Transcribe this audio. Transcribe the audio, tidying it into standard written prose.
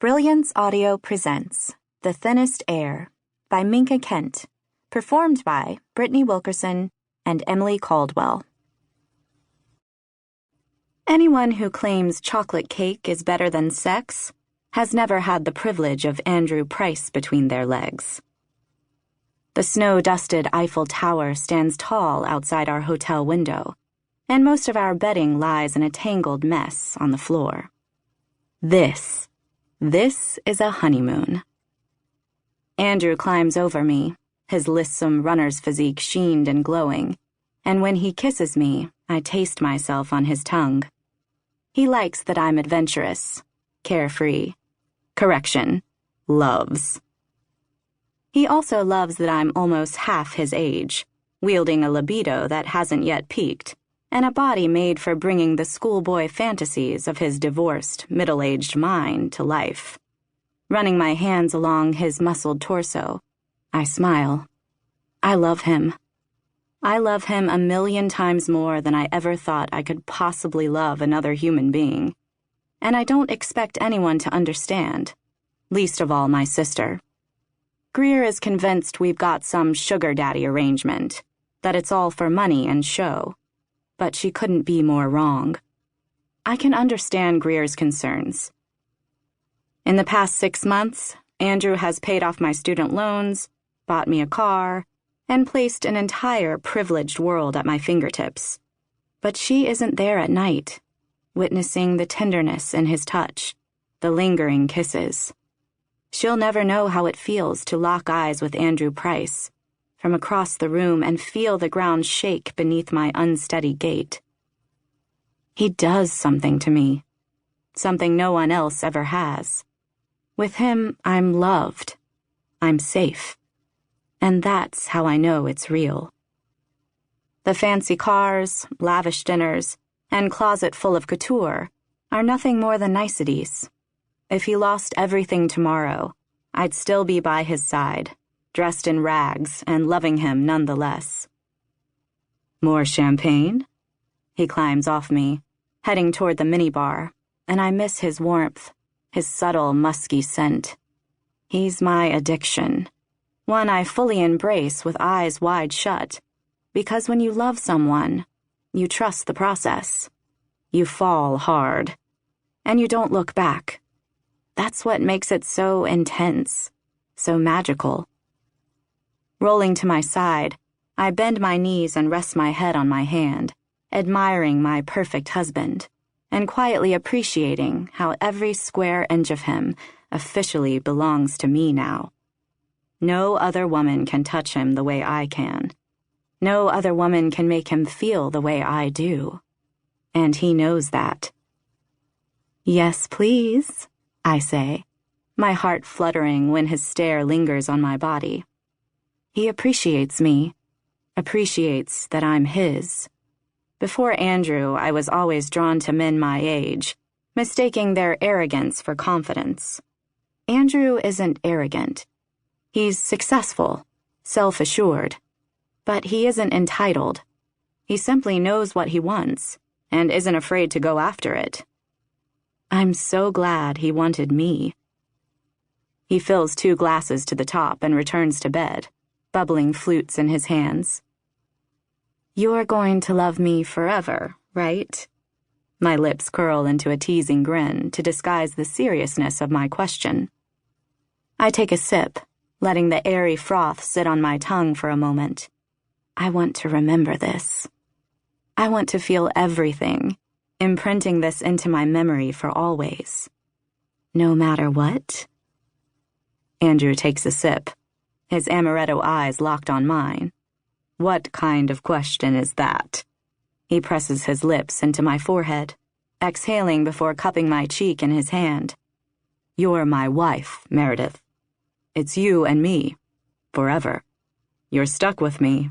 Brilliance Audio presents The Thinnest Air by Minka Kent, performed by Brittany Wilkerson and Emily Caldwell. Anyone who claims chocolate cake is better than sex has never had the privilege of Andrew Price between their legs. The snow-dusted Eiffel Tower stands tall outside our hotel window, and most of our bedding lies in a tangled mess on the floor. This is a honeymoon. Andrew climbs over me, his lissom runner's physique sheened and glowing, and when he kisses me, I taste myself on his tongue. He likes that I'm adventurous, carefree. Correction, loves. He also loves that I'm almost half his age, wielding a libido that hasn't yet peaked, and a body made for bringing the schoolboy fantasies of his divorced, middle-aged mind to life. Running my hands along his muscled torso, I smile. I love him. I love him 1,000,000 times more than I ever thought I could possibly love another human being. And I don't expect anyone to understand, least of all my sister. Greer is convinced we've got some sugar daddy arrangement, that it's all for money and show. But she couldn't be more wrong. I can understand Greer's concerns. In the past 6 months, Andrew has paid off my student loans, bought me a car, and placed an entire privileged world at my fingertips. But she isn't there at night, witnessing the tenderness in his touch, the lingering kisses. She'll never know how it feels to lock eyes with Andrew Price from across the room and feel the ground shake beneath my unsteady gait. He does something to me, something no one else ever has. With him, I'm loved. I'm safe. And that's how I know it's real. The fancy cars, lavish dinners, and closet full of couture are nothing more than niceties. If he lost everything tomorrow, I'd still be by his side, dressed in rags and loving him nonetheless. More champagne? He climbs off me, heading toward the minibar, and I miss his warmth, his subtle, musky scent. He's my addiction, one I fully embrace with eyes wide shut, because when you love someone, you trust the process. You fall hard, and you don't look back. That's what makes it so intense, so magical. Rolling to my side, I bend my knees and rest my head on my hand, admiring my perfect husband, and quietly appreciating how every square inch of him officially belongs to me now. No other woman can touch him the way I can. No other woman can make him feel the way I do. And he knows that. Yes, please, I say, my heart fluttering when his stare lingers on my body. He appreciates me, appreciates that I'm his. Before Andrew, I was always drawn to men my age, mistaking their arrogance for confidence. Andrew isn't arrogant. He's successful, self-assured, but he isn't entitled. He simply knows what he wants and isn't afraid to go after it. I'm so glad he wanted me. He fills 2 glasses to the top and returns to bed, bubbling flutes in his hands. You're going to love me forever, right? My lips curl into a teasing grin to disguise the seriousness of my question. I take a sip, letting the airy froth sit on my tongue for a moment. I want to remember this. I want to feel everything, imprinting this into my memory for always. No matter what? Andrew takes a sip, his amaretto eyes locked on mine. What kind of question is that? He presses his lips into my forehead, exhaling before cupping my cheek in his hand. You're my wife, Meredith. It's you and me, forever. You're stuck with me,